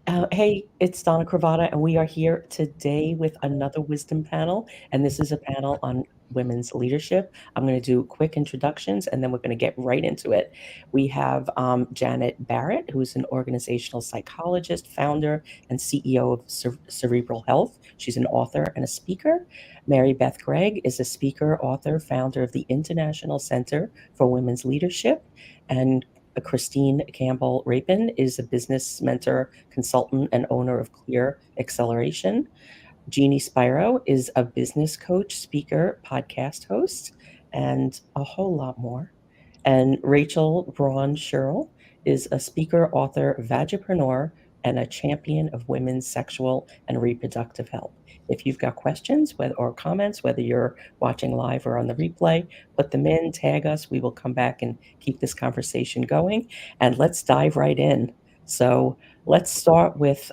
Hey, it's Donna Cravata, and we are here today with another wisdom panel. And this is a panel on women's leadership. I'm going to do quick introductions, and then we're going to get right into it. We have Janet Barrett, who is an organizational psychologist, founder, and CEO of Cerebral Health. She's an author and a speaker. Marybeth Gregg is a speaker, author, founder of the International Center for Women's Leadership, and Christine Campbell Rapin is a business mentor, consultant, and owner of Clear Acceleration. Jeannie Spiro is a business coach, speaker, podcast host, and a whole lot more. And Rachel Braun Scherl is a speaker, author, Vagipreneur, and a champion of women's sexual and reproductive health. If you've got questions or comments, whether you're watching live or on the replay, put them in, tag us. We will come back and keep this conversation going. And let's dive right in. So let's start with,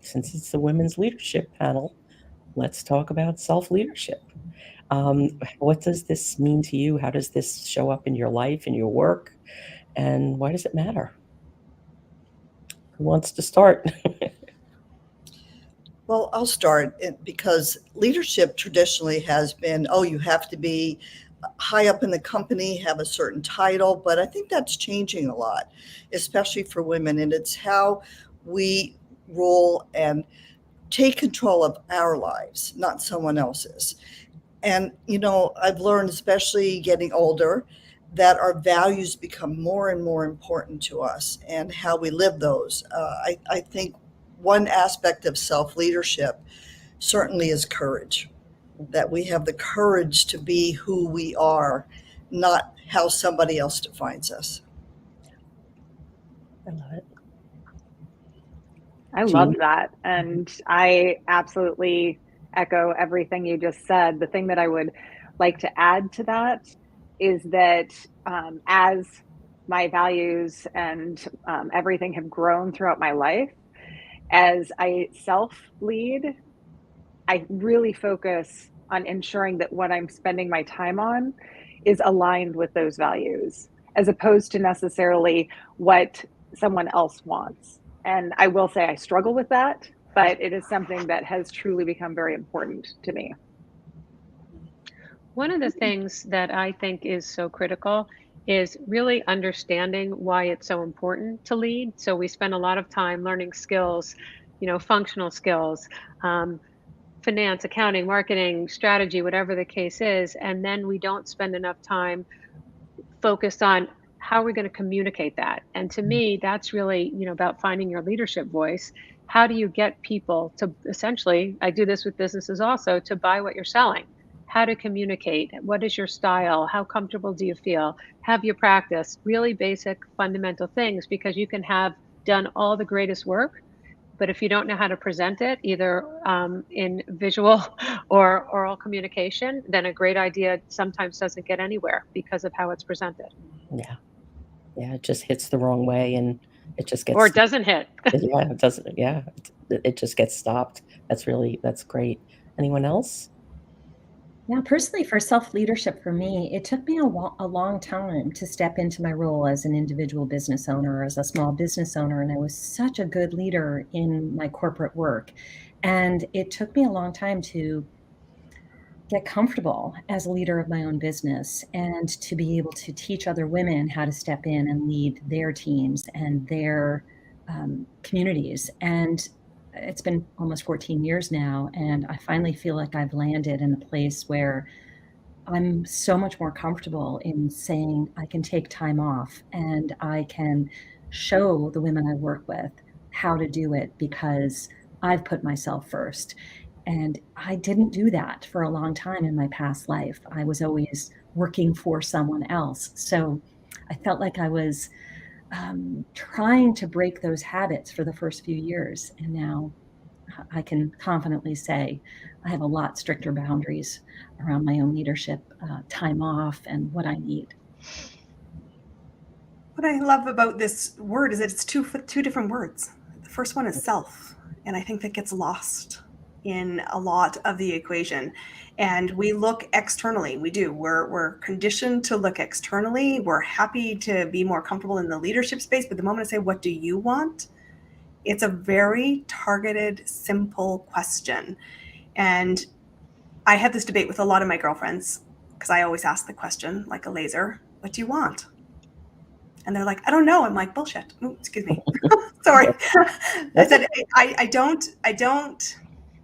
since it's the women's leadership panel, let's talk about self-leadership. What does this mean to you? How does this show up in your life, in your work? And why does it matter? Who wants to start? Well, I'll start because leadership traditionally has been, oh, you have to be high up in the company, have a certain title, but I think that's changing a lot, especially for women. And it's how we rule and take control of our lives, not someone else's. And, I've learned, especially getting older, that our values become more and more important to us and how we live those. I think one aspect of self-leadership certainly is courage, that we have the courage to be who we are, not how somebody else defines us. I love it. I love that. And I absolutely echo everything you just said. The thing that I would like to add to that is that as my values and everything have grown throughout my life, as I self-lead, I really focus on ensuring that what I'm spending my time on is aligned with those values, as opposed to necessarily what someone else wants. And I will say I struggle with that, but it is something that has truly become very important to me. One of the things that I think is so critical is really understanding why it's so important to lead. So we spend a lot of time learning skills, functional skills, finance, accounting, marketing, strategy, whatever the case is. And then we don't spend enough time focused on how we're going to communicate that. And to me, that's really, about finding your leadership voice. How do you get people to essentially, I do this with businesses also, to buy what you're selling? How to communicate? What is your style? How comfortable do you feel? Have you practice really basic fundamental things, because you can have done all the greatest work, but if you don't know how to present it, either in visual or oral communication, then a great idea sometimes doesn't get anywhere because of how it's presented. Yeah. Yeah, it just hits the wrong way, and it just gets... Or it doesn't hit. Yeah, it doesn't. Yeah, it just gets stopped. That's great. Anyone else? Yeah, personally, for self-leadership, for me, it took me a long time to step into my role as an individual business owner, as a small business owner, and I was such a good leader in my corporate work. And it took me a long time to get comfortable as a leader of my own business and to be able to teach other women how to step in and lead their teams and their communities. And it's been almost 14 years now, and I finally feel like I've landed in a place where I'm so much more comfortable in saying I can take time off and I can show the women I work with how to do it because I've put myself first. And I didn't do that for a long time in my past life. I was always working for someone else. So I felt like I was trying to break those habits for the first few years. And now I can confidently say I have a lot stricter boundaries around my own leadership, time off, and what I need. What I love about this word is that it's two different words. The first one is self, and I think that gets lost in a lot of the equation. And we look externally. We do. We're conditioned to look externally. We're happy to be more comfortable in the leadership space. But the moment I say, what do you want? It's a very targeted, simple question. And I have this debate with a lot of my girlfriends because I always ask the question like a laser, what do you want? And they're like, I don't know. I'm like, bullshit. Ooh, excuse me. Sorry. I said, I don't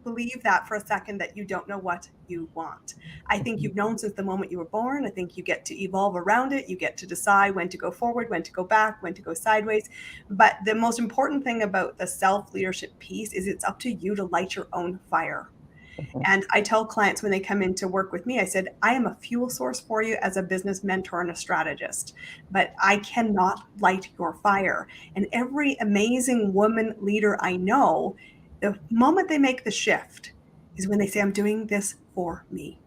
believe that for a second that you don't know what you want. I think you've known since the moment you were born. I think you get to evolve around it. You get to decide when to go forward, when to go back, when to go sideways. But the most important thing about the self-leadership piece is it's up to you to light your own fire. And I tell clients when they come in to work with me, I said, I am a fuel source for you as a business mentor and a strategist, but I cannot light your fire. And every amazing woman leader I know, the moment they make the shift is when they say, I'm doing this for me.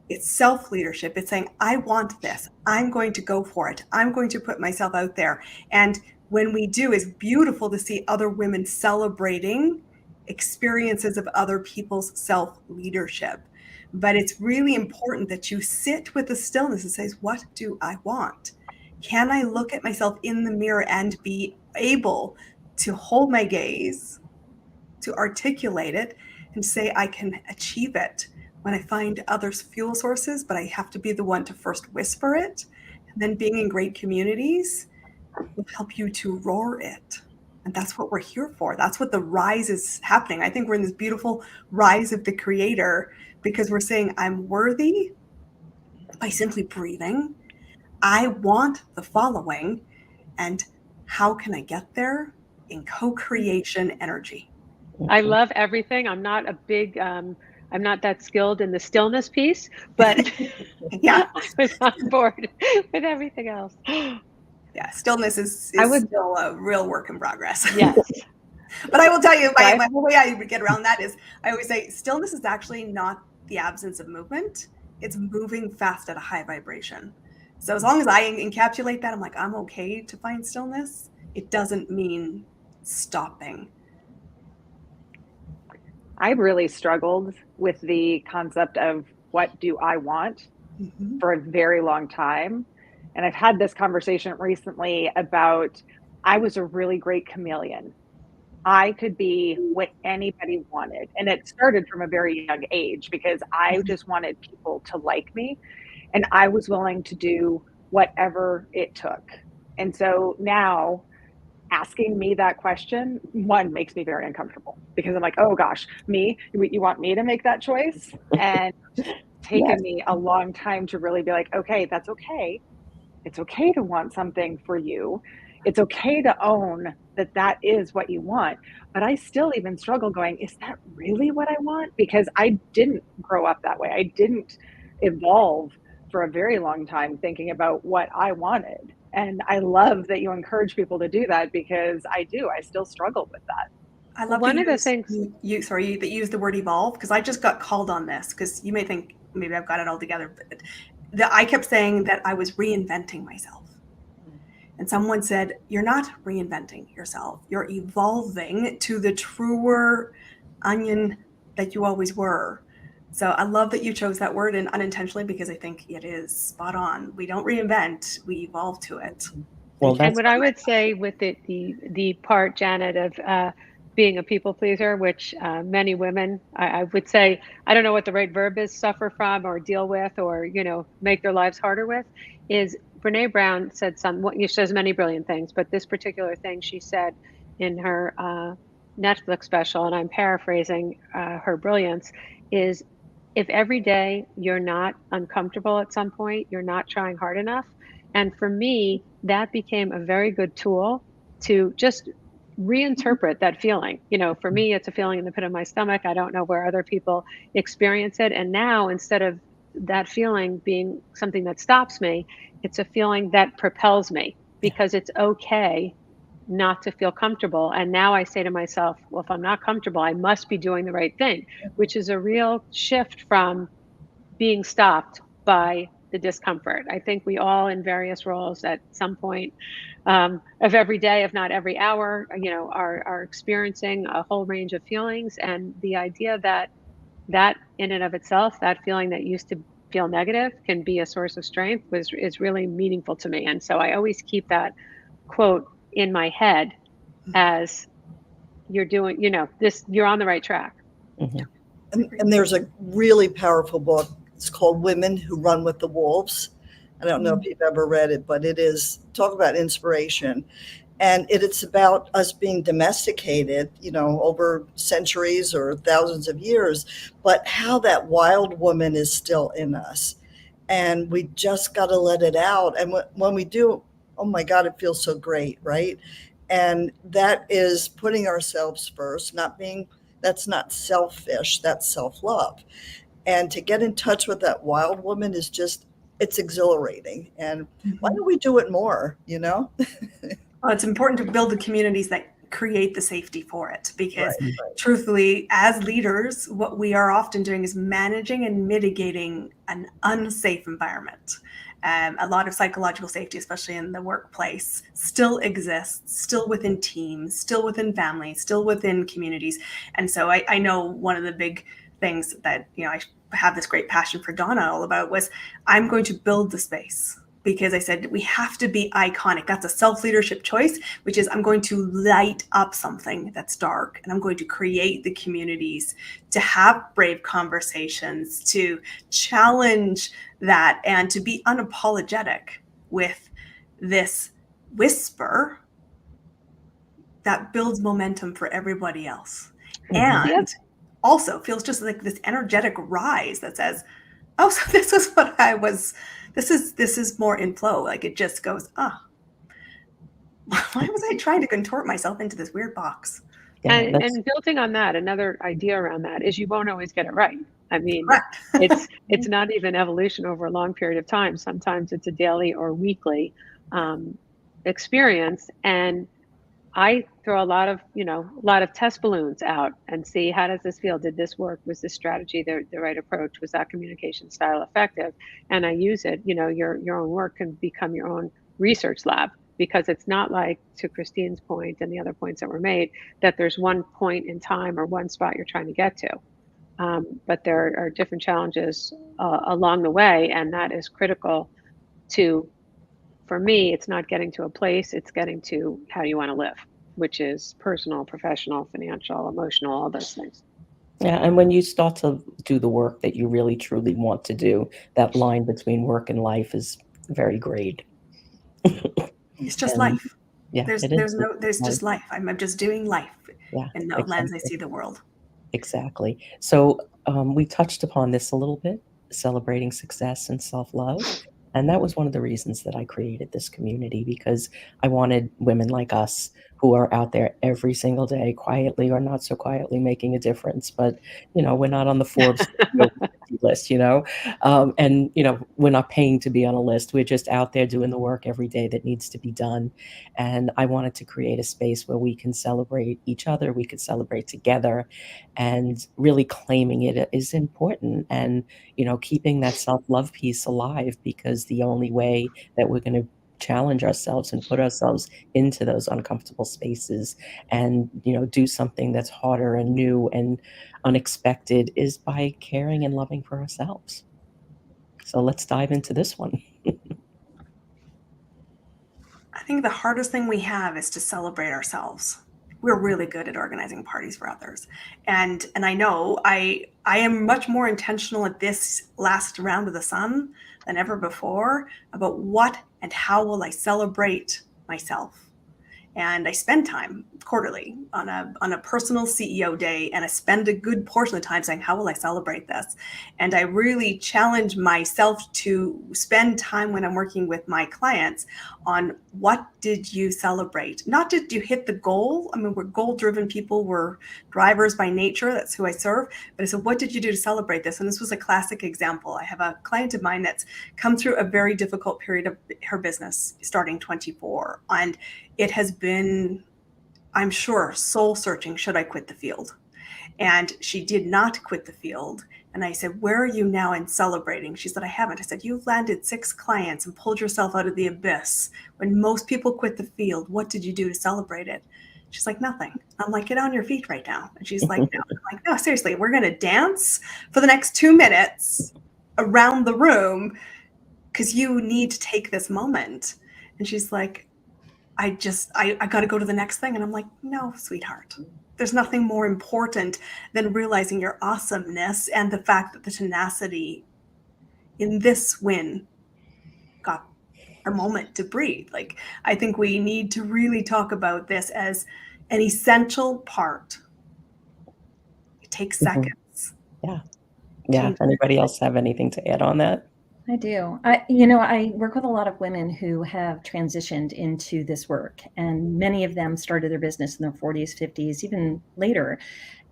It's self-leadership. It's saying, I want this. I'm going to go for it. I'm going to put myself out there. And when we do, it's beautiful to see other women celebrating experiences of other people's self-leadership. But it's really important that you sit with the stillness and say, what do I want? Can I look at myself in the mirror and be able to hold my gaze, to articulate it, and say I can achieve it? When I find others' fuel sources, but I have to be the one to first whisper it. And then being in great communities will help you to roar it. And that's what we're here for. That's what the rise is happening. I think we're in this beautiful rise of the creator because we're saying I'm worthy by simply breathing. I want the following. And how can I get there? In co-creation energy. I love everything. I'm not a big, I'm not that skilled in the stillness piece, but Yeah, I was on board with everything else. yeah. Stillness is still a real work in progress. Yes. But I will tell you, Right. my way I would get around that is I always say stillness is actually not the absence of movement. It's moving fast at a high vibration. So as long as I encapsulate that, I'm like, I'm okay to find stillness. It doesn't mean stopping. I really struggled with the concept of what do I want for a very long time. And I've had this conversation recently about I was a really great chameleon. I could be what anybody wanted. And it started from a very young age because I just wanted people to like me and I was willing to do whatever it took. And so now asking me that question, one, makes me very uncomfortable because I'm like, oh gosh, me, you want me to make that choice? And taken me a long time to really be like, okay, that's okay. It's okay to want something for you. It's okay to own that that is what you want. But I still even struggle going, is that really what I want? Because I didn't grow up that way. I didn't evolve for a very long time thinking about what I wanted. And I love that you encourage people to do that because I do. I still struggle with that. I love One that of the things that you use the word evolve because I just got called on this because you may think maybe I've got it all together, but I kept saying that I was reinventing myself. And someone said, you're not reinventing yourself. You're evolving to the truer onion that you always were. So I love that you chose that word and unintentionally because I think it is spot on. We don't reinvent, we evolve to it. Well, and what I would say with it, the part, Janet, of being a people pleaser, which many women, I would say, I don't know what the right verb is, suffer from or deal with or, make their lives harder with, is Brene Brown said she says many brilliant things, but this particular thing she said in her Netflix special, and I'm paraphrasing her brilliance, is if every day you're not uncomfortable at some point, you're not trying hard enough. And for me, that became a very good tool to just reinterpret that feeling. For me, it's a feeling in the pit of my stomach. I don't know where other people experience it. And now, instead of that feeling being something that stops me, it's a feeling that propels me because it's okay not to feel comfortable. And now I say to myself, well, if I'm not comfortable, I must be doing the right thing, which is a real shift from being stopped by the discomfort. I think we all in various roles at some point of every day, if not every hour, are experiencing a whole range of feelings. And the idea that in and of itself, that feeling that used to feel negative can be a source of strength is really meaningful to me. And so I always keep that quote in my head as you're doing, this, you're on the right track. Mhm. And there's a really powerful book. It's called Women Who Run with the Wolves. I don't know if you've ever read it, but it is, talk about inspiration. And it's about us being domesticated, over centuries or thousands of years, but how that wild woman is still in us. And we just got to let it out. And when we do, oh my God, it feels so great, right? And that is putting ourselves first, that's not selfish, that's self-love. And to get in touch with that wild woman is it's exhilarating. And why don't we do it more, Well, it's important to build the communities that create the safety for it, because Right. truthfully, as leaders, what we are often doing is managing and mitigating an unsafe environment. A lot of psychological safety, especially in the workplace, still exists, still within teams, still within families, still within communities. And so I know one of the big things that, I have this great passion for Donna all about was, I'm going to build the space. Because I said, we have to be iconic. That's a self-leadership choice, which is I'm going to light up something that's dark, and I'm going to create the communities to have brave conversations, to challenge that, and to be unapologetic with this whisper that builds momentum for everybody else. And also feels just like this energetic rise that says, oh, so this is what I was, this is more in flow. Like it just goes, why was I trying to contort myself into this weird box? Yeah, And building on that, another idea around that is you won't always get it right. I mean, Correct. it's not even evolution over a long period of time. Sometimes it's a daily or weekly experience. And I throw a lot of test balloons out and see, how does this feel? Did this work? Was this strategy the right approach? Was that communication style effective? And I use it. Your own work can become your own research lab, because it's not like, to Christine's point and the other points that were made, that there's one point in time or one spot you're trying to get to. But there are different challenges along the way, and that is critical to, for me, it's not getting to a place, it's getting to how you want to live, which is personal, professional, financial, emotional, all those things. Yeah, and when you start to do the work that you really truly want to do, that line between work and life is very grayed. It's just life. Yeah, There's just life. I'm just doing life. Yeah, in the lens I see the world. Exactly. So we touched upon this a little bit, celebrating success and self-love. And that was one of the reasons that I created this community, because I wanted women like us who are out there every single day, quietly or not so quietly, making a difference. But, we're not on the Forbes list, and, we're not paying to be on a list. We're just out there doing the work every day that needs to be done. And I wanted to create a space where we can celebrate each other, we could celebrate together, and really claiming it is important. And, keeping that self-love piece alive, because the only way that we're going to challenge ourselves and put ourselves into those uncomfortable spaces and, do something that's harder and new and unexpected is by caring and loving for ourselves. So let's dive into this one. I think the hardest thing we have is to celebrate ourselves. We're really good at organizing parties for others. And I know I am much more intentional at this last round of the sun than ever before about what and how will I celebrate myself. And I spend time quarterly on a personal CEO day, and I spend a good portion of the time saying, how will I celebrate this? And I really challenge myself to spend time when I'm working with my clients on, what did you celebrate? Not did you hit the goal? I mean, we're goal-driven people, we're drivers by nature, that's who I serve. But I said, what did you do to celebrate this? And this was a classic example. I have a client of mine that's come through a very difficult period of her business starting 24. And it has been, I'm sure, soul searching. Should I quit the field? And she did not quit the field. And I said, where are you now in celebrating? She said, I haven't. I said, you've landed 6 clients and pulled yourself out of the abyss. When most people quit the field, what did you do to celebrate it? She's like, nothing. I'm like, get on your feet right now. And she's like, no. I'm like, no, seriously, we're going to dance for the next 2 minutes around the room because you need to take this moment. And she's like, I got to go to the next thing. And I'm like, no, sweetheart, there's nothing more important than realizing your awesomeness and the fact that the tenacity in this win got a moment to breathe. Like, I think we need to really talk about this as an essential part. It takes seconds. Yeah. Yeah. If anybody else have anything to add on that? I do. I work with a lot of women who have transitioned into this work, and many of them started their business in their 40s, 50s, even later.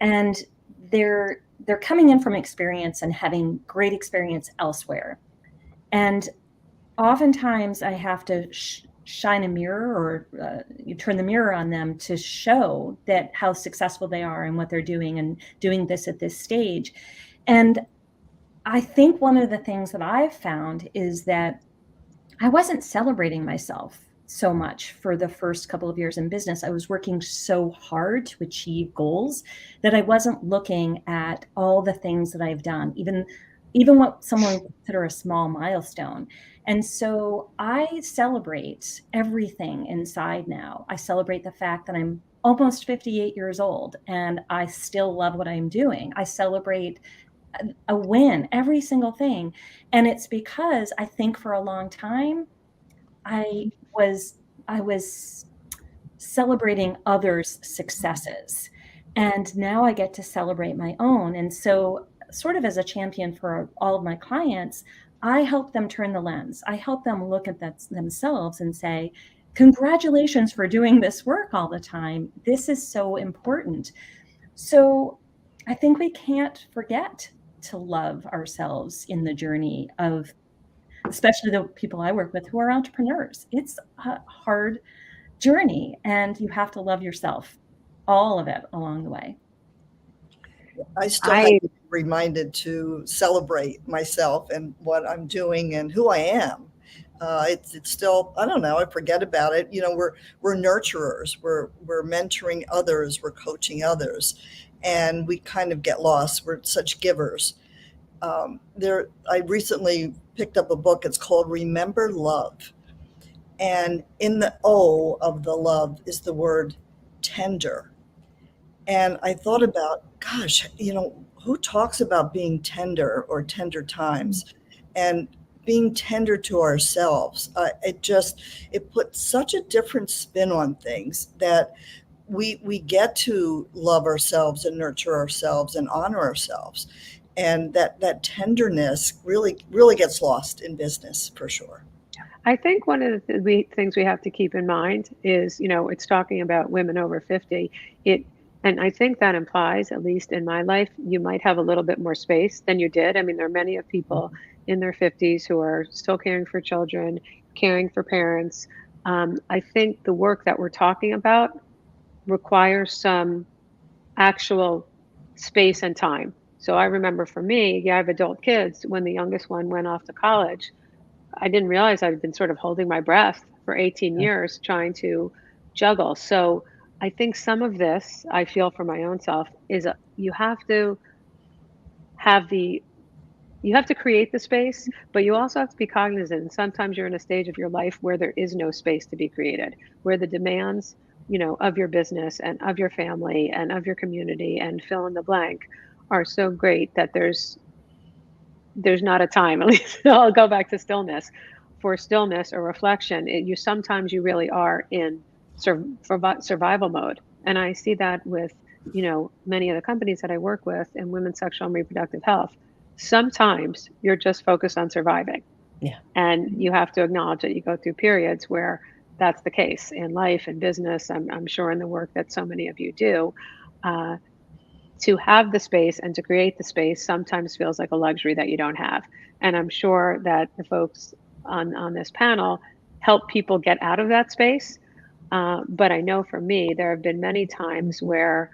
And they're coming in from experience and having great experience elsewhere. And oftentimes I have to shine a mirror, or you turn the mirror on them to show that how successful they are and what they're doing and doing this at this stage. And I think one of the things that I've found is that I wasn't celebrating myself so much for the first couple of years in business. I was working so hard to achieve goals that I wasn't looking at all the things that I've done, even what someone would consider a small milestone. And so I celebrate everything inside now. I celebrate the fact that I'm almost 58 years old and I still love what I'm doing. I celebrate a win, every single thing. And it's because I think for a long time, I was celebrating others' successes. And now I get to celebrate my own. And so, sort of as a champion for all of my clients, I help them turn the lens. I help them look at themselves and say, congratulations for doing this work all the time. This is so important. So I think we can't forget to love ourselves in the journey of, especially the people I work with who are entrepreneurs. It's a hard journey and you have to love yourself, all of it along the way. I still have to be reminded to celebrate myself and what I'm doing and who I am. It's still, I don't know, I forget about it. You know, we're nurturers, we're mentoring others, we're coaching others, and we kind of get lost. We're such givers. I recently picked up a book. It's called Remember Love. And in the O of the love is the word tender. And I thought about, gosh, you know, who talks about being tender or tender times and being tender to ourselves? It puts such a different spin on things that we get to love ourselves and nurture ourselves and honor ourselves. And that tenderness really gets lost in business for sure. I think one of the things we have to keep in mind is, you know, it's talking about women over 50. And I think that implies, at least in my life, you might have a little bit more space than you did. I mean, there are many of people in their 50s who are still caring for children, caring for parents. I think the work that we're talking about requires some actual space and time. So I remember for me, I have adult kids. When the youngest one went off to college, I didn't realize I'd been sort of holding my breath for 18 years trying to juggle. So I think some of this, I feel for my own self, is you have to create the space, but you also have to be cognizant. Sometimes you're in a stage of your life where there is no space to be created, where the demands, you know, of your business and of your family and of your community and fill in the blank are so great that there's not a time. At least I'll go back to stillness. For stillness or reflection, sometimes you really are in survival mode. And I see that with, you know, many of the companies that I work with in women's sexual and reproductive health. Sometimes you're just focused on surviving. Yeah. And you have to acknowledge that you go through periods where that's the case in life and business. I'm sure in the work that so many of you do. To have the space and to create the space sometimes feels like a luxury that you don't have. And I'm sure that the folks on this panel help people get out of that space. But I know for me, there have been many times where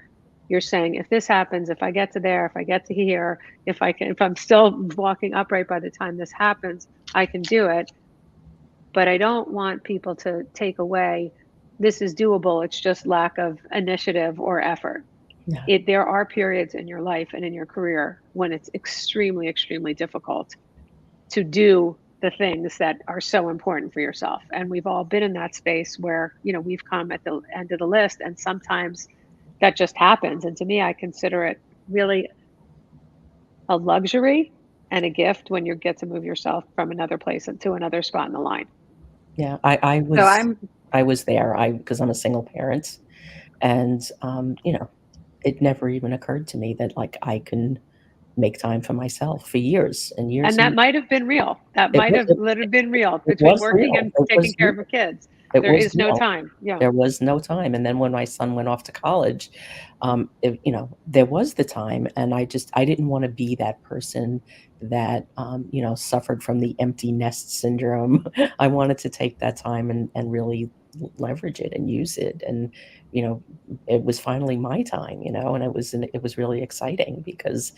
you're saying, if this happens, if I get to there, if I get to here, if I'm still walking upright by the time this happens, I can do it. But I don't want people to take away, this is doable. It's just lack of initiative or effort. Yeah. There are periods in your life and in your career when it's extremely, extremely difficult to do the things that are so important for yourself. And we've all been in that space where, we've come at the end of the list, and sometimes that just happens. And to me, I consider it really a luxury and a gift when you get to move yourself from another place to another spot in the line. Yeah, I So was there, because I'm a single parent, and it never even occurred to me that like I can make time for myself for years and years. and that might have been real. That It might was, have literally been real it between was working real. and It taking was care real. of kids. It There was is no real. time. Yeah. There was no time. And then when my son went off to college, there was the time, and I didn't want to be that person that, suffered from the empty nest syndrome. I wanted to take that time and really leverage it and use it. And, it was finally my time, and it was really exciting because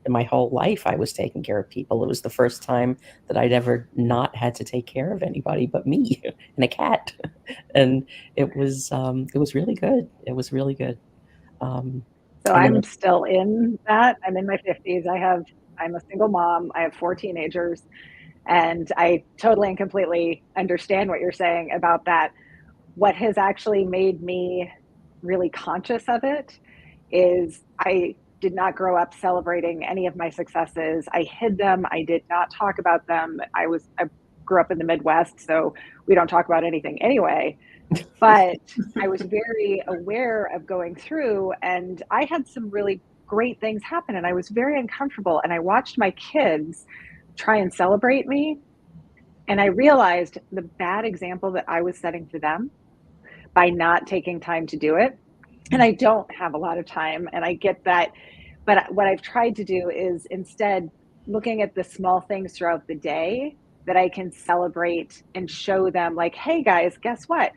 my whole life I was taking care of people. It was the first time that I'd ever not had to take care of anybody but me and a cat. And it was really good. It was really good. So And then I'm still in that. I'm in my 50s. I'm a single mom. I have 4 teenagers, and I totally and completely understand what you're saying about that. What has actually made me really conscious of it is I did not grow up celebrating any of my successes. I hid them. I did not talk about them. I grew up in the Midwest, so we don't talk about anything anyway. But I was very aware of going through, and I had some really great things happen, and I was very uncomfortable. And I watched my kids try and celebrate me, and I realized the bad example that I was setting for them by not taking time to do it. And I don't have a lot of time, and I get that. But what I've tried to do is instead looking at the small things throughout the day that I can celebrate and show them, like, hey guys, guess what?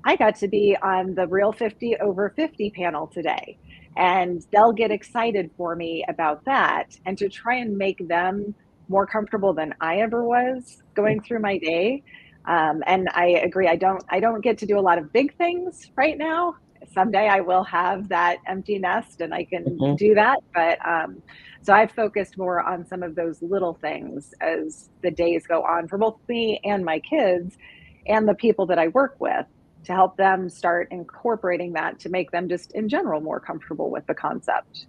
I got to be on the Real 50 Over 50 panel today. And they'll get excited for me about that. And to try and make them more comfortable than I ever was going through my day. And I agree, I don't get to do a lot of big things right now. Someday I will have that empty nest and I can Mhm. do that. But so I've focused more on some of those little things as the days go on for both me and my kids and the people that I work with, to help them start incorporating that, to make them just in general more comfortable with the concept.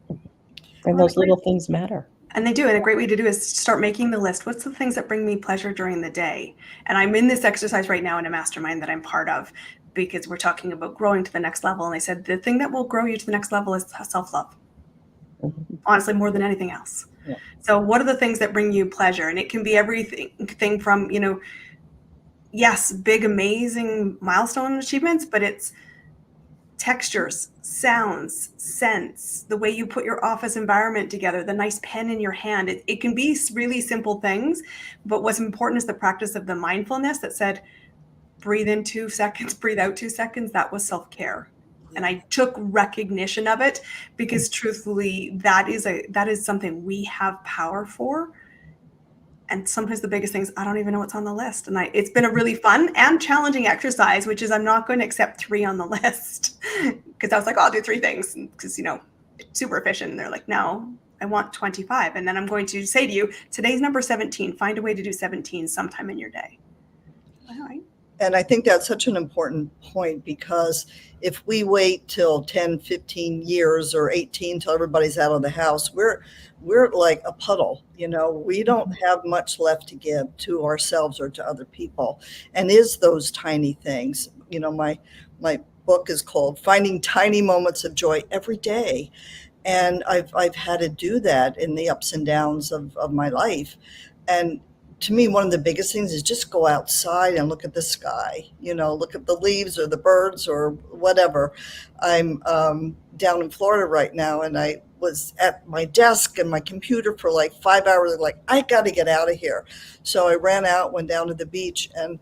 And those little things matter. And they do. And a great way to do is start making the list. What's the things that bring me pleasure during the day? And I'm in this exercise right now in a mastermind that I'm part of, because we're talking about growing to the next level. And I said, the thing that will grow you to the next level is self-love. Mhm. Honestly, more than anything else. Yeah. So what are the things that bring you pleasure? And it can be everything from, yes, big, amazing milestone achievements, but it's textures, sounds, scents, the way you put your office environment together, the nice pen in your hand. It can be really simple things, but what's important is the practice of the mindfulness that said, breathe in 2 seconds, breathe out 2 seconds. That was self-care. And I took recognition of it, because truthfully, that is something we have power for. And sometimes the biggest things, I don't even know what's on the list. And it's been a really fun and challenging exercise, which is I'm not going to accept 3 on the list, because I was like, oh, I'll do 3 things because, super efficient. And they're like, no, I want 25. And then I'm going to say to you, today's number 17, find a way to do 17 sometime in your day. All right. And I think that's such an important point, because if we wait till 10, 15 years or 18 till everybody's out of the house, we're like a puddle. We don't have much left to give to ourselves or to other people. And is those tiny things. My book is called Finding Tiny Moments of Joy Every Day. And I've had to do that in the ups and downs of my life. And to me, one of the biggest things is just go outside and look at the sky, look at the leaves or the birds or whatever. I'm down in Florida right now, and I was at my desk and my computer for like 5 hours. Like, I got to get out of here. So I ran out, went down to the beach, and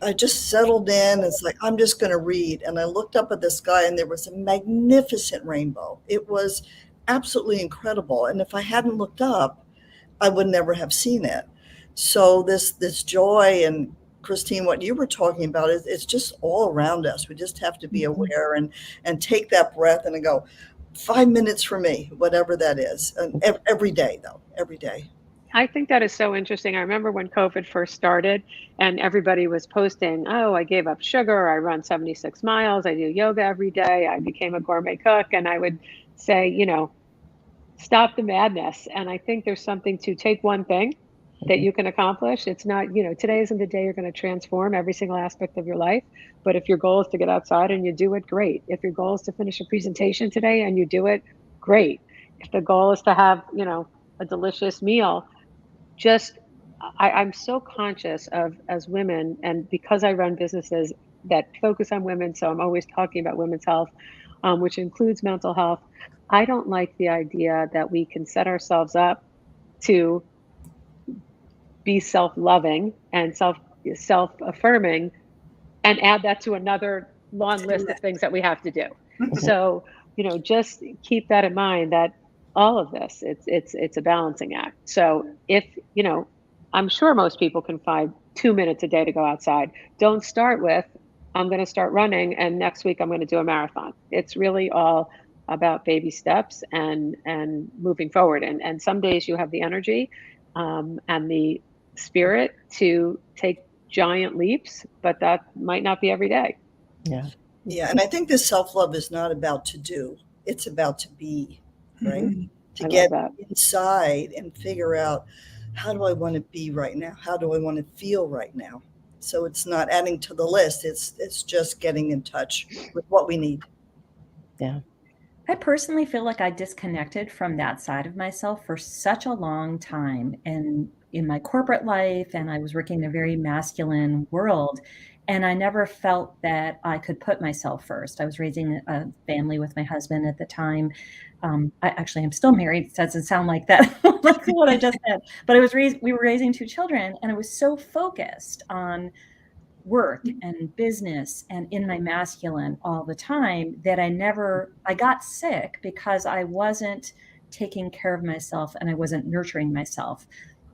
I just settled in. It's like, I'm just going to read. And I looked up at the sky, and there was a magnificent rainbow. It was absolutely incredible. And if I hadn't looked up, I would never have seen it. So this joy, and Christine, what you were talking about, it's just all around us. We just have to be aware and take that breath and go, 5 minutes for me, whatever that is. And every day, though, every day. I think that is so interesting. I remember when COVID first started and everybody was posting, oh, I gave up sugar, I run 76 miles, I do yoga every day, I became a gourmet cook. And I would say, stop the madness. And I think there's something to take one thing that you can accomplish. It's not, today isn't the day you're going to transform every single aspect of your life. But if your goal is to get outside and you do it, great. If your goal is to finish a presentation today and you do it, great. If the goal is to have, a delicious meal, I'm so conscious of, as women, and because I run businesses that focus on women, so I'm always talking about women's health, which includes mental health. I don't like the idea that we can set ourselves up to be self-loving and self-affirming and add that to another long list of things that we have to do. So, just keep that in mind, that all of this, it's a balancing act. So if, I'm sure most people can find 2 minutes a day to go outside. Don't start with, I'm going to start running and next week I'm going to do a marathon. It's really all about baby steps and moving forward. And some days you have the energy and the spirit to take giant leaps, but that might not be every day. Yeah. Yeah. And I think this self-love is not about to do, it's about to be, right? Mm-hmm. To I get love inside and figure out, how do I want to be right now? How do I want to feel right now? So it's not adding to the list. It's just getting in touch with what we need. Yeah. I personally feel like I disconnected from that side of myself for such a long time, and in my corporate life, and I was working in a very masculine world, and I never felt that I could put myself first. I was raising a family with my husband at the time. I'm still married. It doesn't sound like that. That's what I just said. But we were raising 2 children, and I was so focused on work and business and in my masculine all the time that I got sick because I wasn't taking care of myself and I wasn't nurturing myself.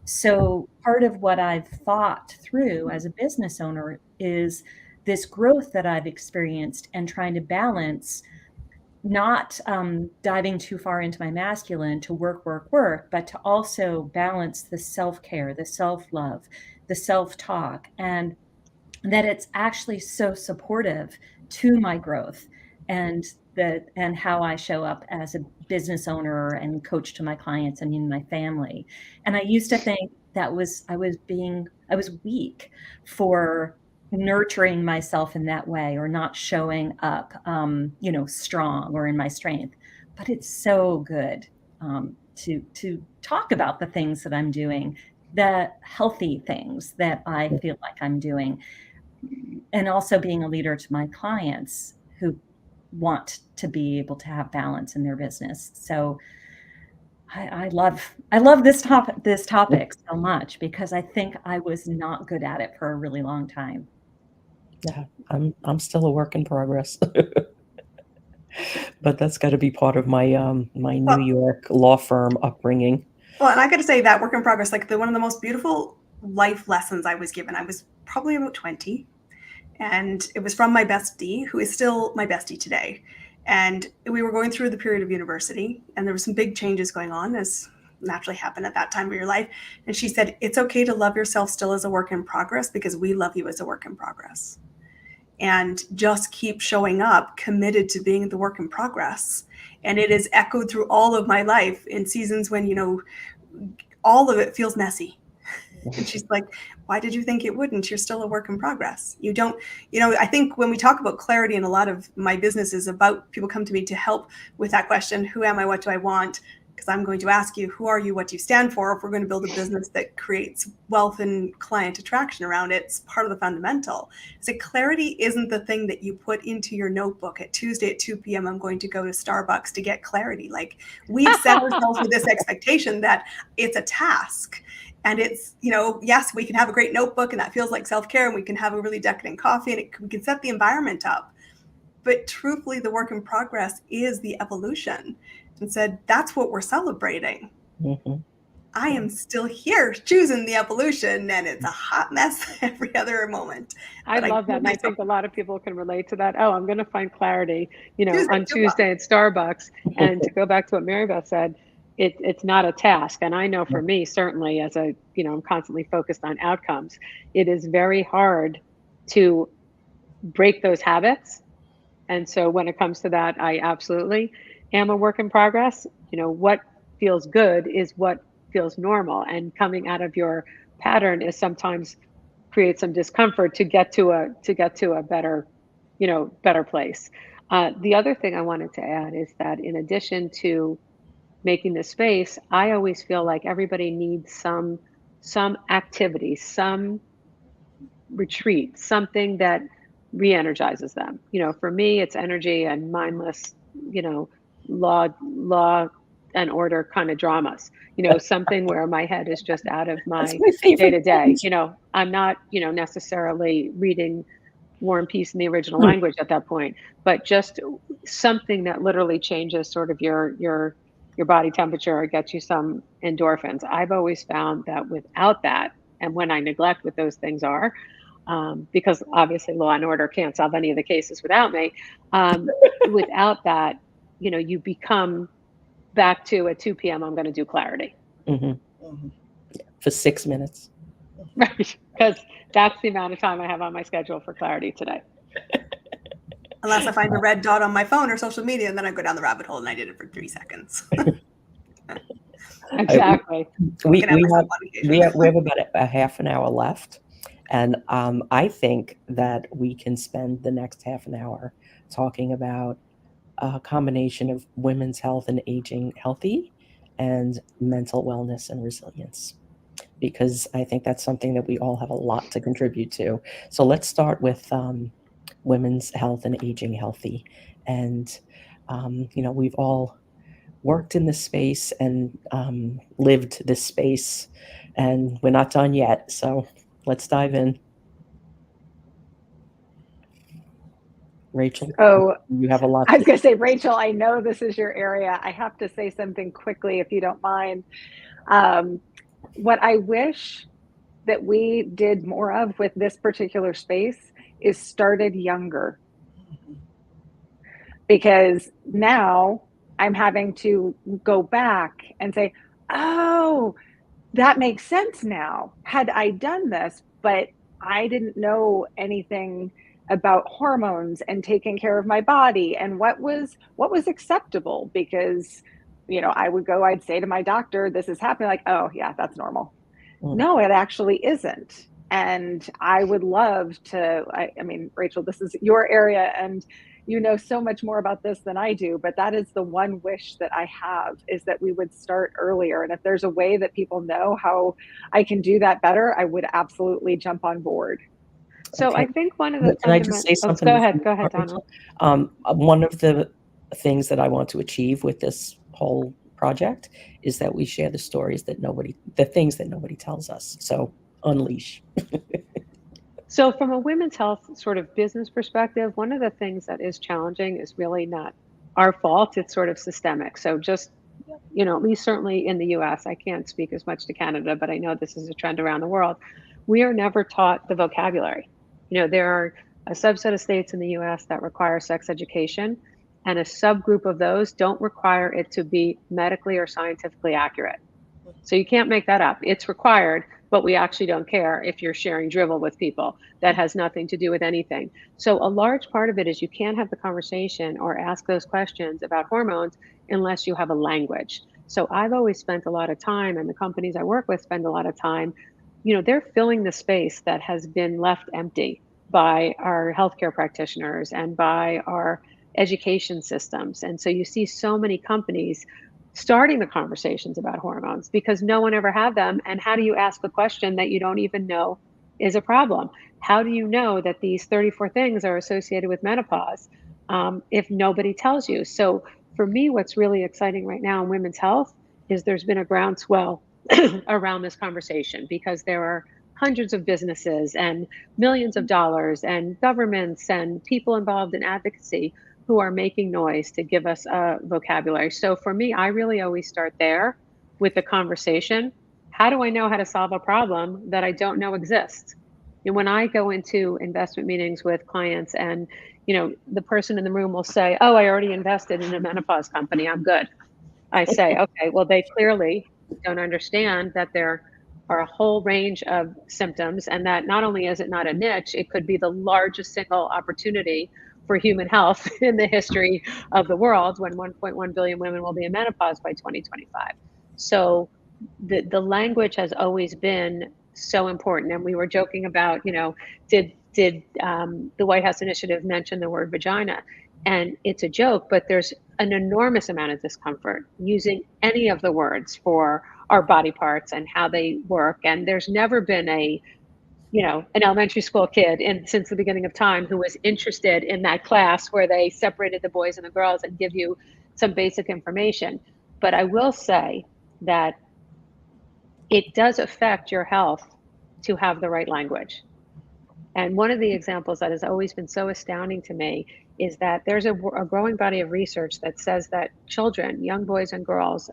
So part of what I've thought through as a business owner is this growth that I've experienced and trying to balance, not diving too far into my masculine to work, but to also balance the self-care, the self-love, the self-talk, and that it's actually so supportive to my growth and how I show up as a business owner and coach to my clients and in my family. And I used to think I was weak for nurturing myself in that way, or not showing up, strong or in my strength. But it's so good to talk about the things that I'm doing, the healthy things that I feel like I'm doing, and also being a leader to my clients who want to be able to have balance in their business. So I love this topic so much, because I think I was not good at it for a really long time. Yeah, I'm still a work in progress. But that's got to be part of my my New York law firm upbringing. Well, and I got to say that work in progress, like one of the most beautiful life lessons I was given. I was probably about 20, and it was from my bestie, who is still my bestie today. And we were going through the period of university, and there were some big changes going on, as naturally happen at that time of your life. And she said, it's okay to love yourself still as a work in progress, because we love you as a work in progress. And just keep showing up, committed to being the work in progress. And it is echoed through all of my life in seasons when, all of it feels messy. And she's like, why did you think it wouldn't? You're still a work in progress. You don't, I think when we talk about clarity, and a lot of my business is about, people come to me to help with that question, who am I? What do I want? Because I'm going to ask you, who are you? What do you stand for? If we're going to build a business that creates wealth and client attraction around it, it's part of the fundamental. So clarity isn't the thing that you put into your notebook at Tuesday at 2 p.m. I'm going to go to Starbucks to get clarity. Like, we've set ourselves with this expectation that it's a task. And it's, yes, we can have a great notebook and that feels like self-care, and we can have a really decadent coffee, and we can set the environment up. But truthfully, the work in progress is the evolution. And said, that's what we're celebrating. Mm-hmm. I am still here choosing the evolution, and it's a hot mess every other moment. I love that. And I think a lot of people can relate to that. Oh, I'm going to find clarity, on Tuesday at Starbucks. And to go back to what Marybeth said, it's not a task. And I know for me, certainly as a, I'm constantly focused on outcomes, it is very hard to break those habits. And so when it comes to that, I absolutely am a work in progress. What feels good is what feels normal, and coming out of your pattern is sometimes create some discomfort to get to a better, better place. The other thing I wanted to add is that in addition to making the space, I always feel like everybody needs some activity, some retreat, something that re-energizes them. For me, it's energy and mindless, law and order kind of dramas. Something where my head is just out of That's my my day favorite to day. thing. I'm not, necessarily reading War and Peace in the original Hmm. language at that point, but just something that literally changes sort of your body temperature or gets you some endorphins. I've always found that without that, and when I neglect what those things are, because obviously law and order can't solve any of the cases without me. Without that, you become back to at 2 p.m. I'm going to do clarity, Mhm. Mhm. For 6 minutes. right? Because that's the amount of time I have on my schedule for clarity today. Unless I find a red dot on my phone or social media, and then I go down the rabbit hole and I did it for 3 seconds. Exactly. We Can have we myself have on occasion. we have about a half an hour left, and I think that we can spend the next half an hour talking about a combination of women's health and aging healthy, and mental wellness and resilience, because I think that's something that we all have a lot to contribute to. So let's start with women's health and aging healthy, and we've all worked in this space and lived this space, and we're not done yet. So let's dive in. Rachel, Oh, you have a lot I was to. going to say, Rachel, I know this is your area. I have to say something quickly, if you don't mind. What I wish that we did more of with this particular space is started younger, because now I'm having to go back and say, oh, that makes sense now. Had I done this, but I didn't know anything about hormones and taking care of my body and what was acceptable, because I'd say to my doctor, this is happening, like, oh yeah, that's normal. Mm. No, it actually isn't. And I would love to, I mean, Rachel, this is your area and you know so much more about this than I do, but that is the one wish that I have, is that we would start earlier. And if there's a way that people know how I can do that better, I would absolutely jump on board. So Okay. I think one of the Can I just say oh, something go before ahead, you go ahead, start, Donna. Rachel? One of the things that I want to achieve with this whole project is that we share the things that nobody tells us. So unleash. So from a women's health sort of business perspective, one of the things that is challenging is really not our fault. It's sort of systemic. So just, at least certainly in the US, I can't speak as much to Canada, but I know this is a trend around the world. We are never taught the vocabulary. There are a subset of states in the US that require sex education, and a subgroup of those don't require it to be medically or scientifically accurate. So you can't make that up. It's required, but we actually don't care if you're sharing drivel with people. That has nothing to do with anything. So a large part of it is you can't have the conversation or ask those questions about hormones unless you have a language. So I've always spent a lot of time, and the companies I work with spend a lot of time, they're filling the space that has been left empty by our healthcare practitioners and by our education systems. And so you see so many companies starting the conversations about hormones because no one ever had them. And how do you ask a question that you don't even know is a problem? How do you know that these 34 things are associated with menopause if nobody tells you? So for me, what's really exciting right now in women's health is there's been a groundswell around this conversation, because there are hundreds of businesses and millions of dollars and governments and people involved in advocacy who are making noise to give us a vocabulary. So for me, I really always start there with the conversation. How do I know how to solve a problem that I don't know exists? And when I go into investment meetings with clients and, the person in the room will say, oh, I already invested in a menopause company, I'm good. I say, okay, well, they clearly don't understand that there are a whole range of symptoms, and that not only is it not a niche, it could be the largest single opportunity for human health in the history of the world, when 1.1 billion women will be in menopause by 2025. So the language has always been so important. And we were joking about, did the White House initiative mention the word vagina? And it's a joke, but there's an enormous amount of discomfort using any of the words for our body parts and how they work. And there's never been an elementary school kid since the beginning of time who was interested in that class where they separated the boys and the girls and give you some basic information. But I will say that it does affect your health to have the right language. And one of the examples that has always been so astounding to me is that there's a growing body of research that says that children, young boys and girls,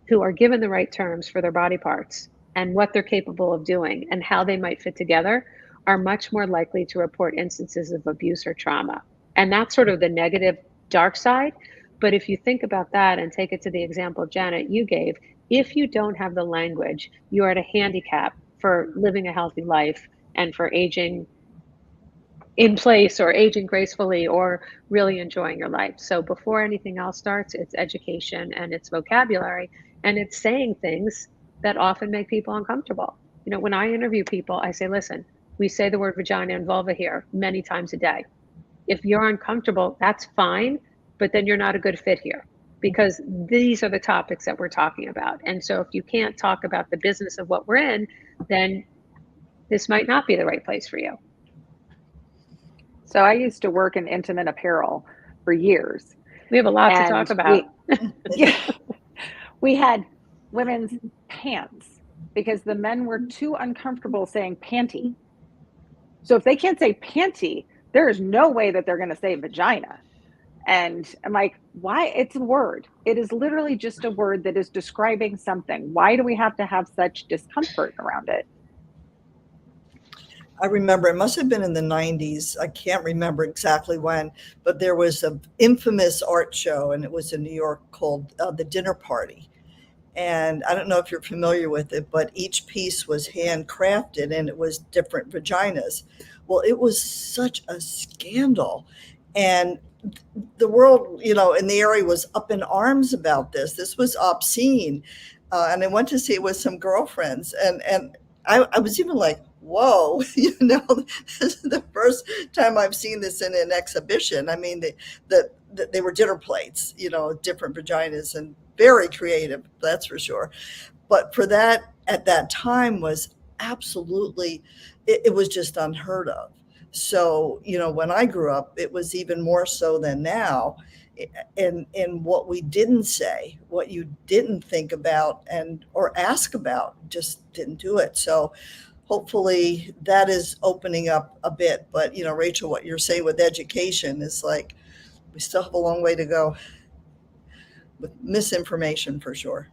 who are given the right terms for their body parts and what they're capable of doing and how they might fit together, are much more likely to report instances of abuse or trauma. And that's sort of the negative, dark side. But if you think about that and take it to the example, Janet, you gave, if you don't have the language, you are at a handicap for living a healthy life and for aging in place or aging gracefully or really enjoying your life. So before anything else starts, it's education and it's vocabulary, and it's saying things that often make people uncomfortable. When I interview people, I say, listen, we say the word vagina and vulva here many times a day. If you're uncomfortable, that's fine, but then you're not a good fit here, because these are the topics that we're talking about. And so if you can't talk about the business of what we're in, then this might not be the right place for you. So I used to work in intimate apparel for years. We have a lot to talk about. We had women's pants because the men were too uncomfortable saying panty. So if they can't say panty, there is no way that they're going to say vagina. And I'm like, why? It's a word. It is literally just a word that is describing something. Why do we have to have such discomfort around it? I remember it must have been in the 90s. I can't remember exactly when, but there was an infamous art show, and it was in New York, called The Dinner Party. And I don't know if you're familiar with it, but each piece was handcrafted and it was different vaginas. Well, it was such a scandal. And the world, in the area was up in arms about this. This was obscene. And I went to see it with some girlfriends. And I was even like, whoa, this is the first time I've seen this in an exhibition. I mean, they were dinner plates, different vaginas, and very creative, that's for sure. But for that, at that time, was absolutely, it was just unheard of. So, when I grew up, it was even more so than now. And what we didn't say, what you didn't think about or ask about, just didn't do it. So hopefully that is opening up a bit. But, Rachel, what you're saying with education is like, we still have a long way to go with misinformation, for sure.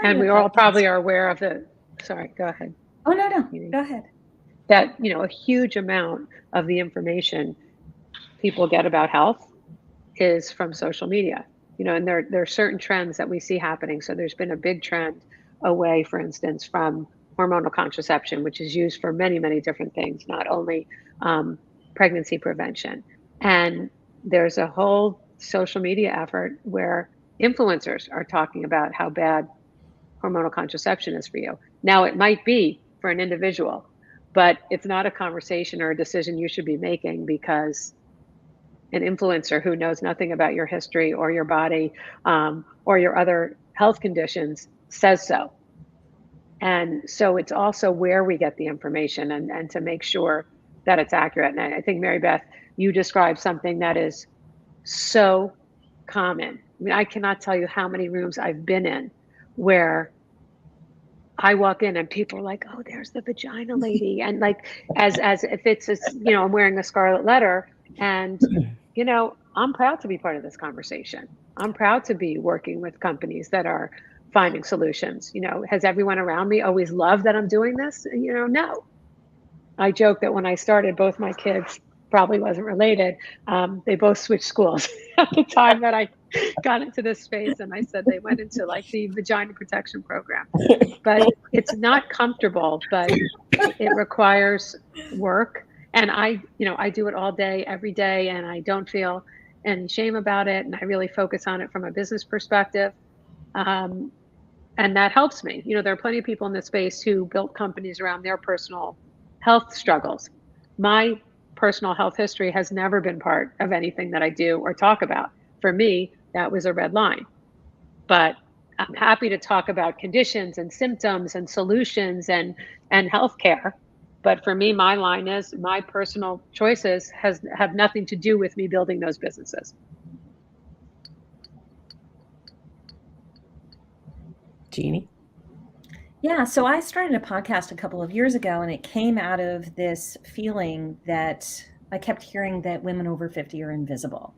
And we all probably are aware of sorry, go ahead. Oh, no, go ahead. That, a huge amount of the information people get about health is from social media, and there are certain trends that we see happening. So there's been a big trend away, for instance, from hormonal contraception, which is used for many, many different things, not only pregnancy prevention. And there's a whole social media effort where influencers are talking about how bad hormonal contraception is for you. Now, it might be for an individual, but it's not a conversation or a decision you should be making because an influencer who knows nothing about your history or your body or your other health conditions says so. And so it's also where we get the information and to make sure that it's accurate. And I think, Marybeth, you described something that is so common. I mean, I cannot tell you how many rooms I've been in where I walk in and people are like, oh, there's the vagina lady. And like, as if it's, I'm wearing a scarlet letter, and, I'm proud to be part of this conversation. I'm proud to be working with companies that are finding solutions. Has everyone around me always loved that I'm doing this? No. I joke that when I started, both my kids probably wasn't related. They both switched schools at the time that I got into this space. And I said they went into like the vagina protection program. But it's not comfortable, but it requires work. And I do it all day, every day, and I don't feel any shame about it. And I really focus on it from a business perspective. And that helps me. There are plenty of people in this space who built companies around their personal health struggles. My personal health history has never been part of anything that I do or talk about. For me, that was a red line. But I'm happy to talk about conditions and symptoms and solutions and healthcare. But for me, my line is my personal choices have nothing to do with me building those businesses. Jeannie? Yeah, so I started a podcast a couple of years ago, and it came out of this feeling that I kept hearing that women over 50 are invisible.